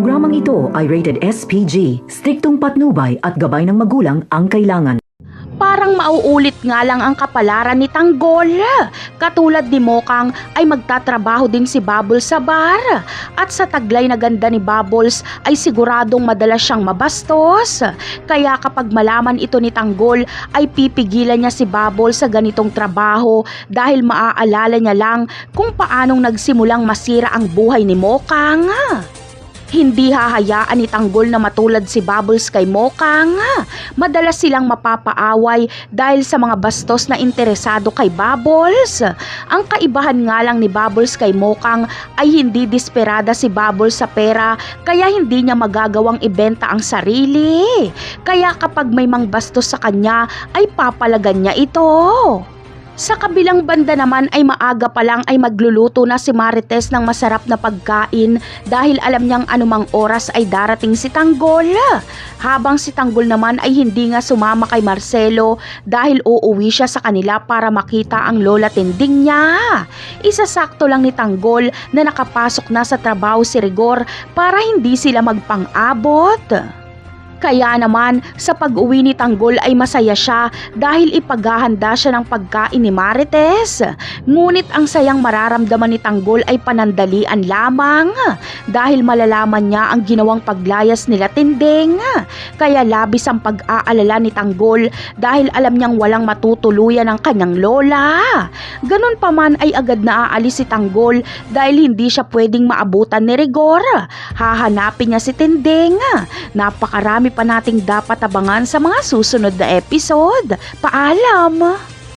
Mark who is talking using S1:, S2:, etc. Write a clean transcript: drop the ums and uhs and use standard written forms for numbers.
S1: Programang ito ay rated SPG, striktong patnubay at gabay ng magulang ang kailangan.
S2: Parang mauulit nga lang ang kapalaran ni Tanggol. Katulad ni Mokang ay magtatrabaho din si Bubbles sa bar. At sa taglay na ganda ni Bubbles ay siguradong madalas siyang mabastos. Kaya kapag malaman ito ni Tanggol ay pipigilan niya si Bubbles sa ganitong trabaho dahil maaalala niya lang kung paanong nagsimulang masira ang buhay ni Mokang. Hindi hahayaan ni Tanggol na matulad si Bubbles kay Mokang. Madalas silang mapapaaway dahil sa mga bastos na interesado kay Bubbles. Ang kaibahan nga lang ni Bubbles kay Mokang ay hindi desperada si Bubbles sa pera kaya hindi niya magagawang ibenta ang sarili. Kaya kapag may mangbastos sa kanya ay papalagan niya ito. Sa kabilang banda naman ay maaga pa lang ay magluluto na si Marites ng masarap na pagkain dahil alam niyang anumang oras ay darating si Tanggol. Habang si Tanggol naman ay hindi nga sumama kay Marcelo dahil uuwi siya sa kanila para makita ang lola tinding niya. Isasakto lang ni Tanggol na nakapasok na sa trabaho si Rigor para hindi sila magpang-abot. Kaya naman sa pag-uwi ni Tanggol ay masaya siya dahil ipaghahanda siya ng pagkain ni Marites. Ngunit ang sayang mararamdaman ni Tanggol ay panandalian lamang dahil malalaman niya ang ginawang paglayas nila Tinding. Kaya labis ang pag-aalala ni Tanggol dahil alam niyang walang matutuluyan ang kanyang lola. Ganun pa man ay agad na aalis si Tanggol dahil hindi siya pwedeng maabutan ni Rigor. Hahanapin niya si Tinding. Napakarami pa nating dapat abangan sa mga susunod na episode. Paalam!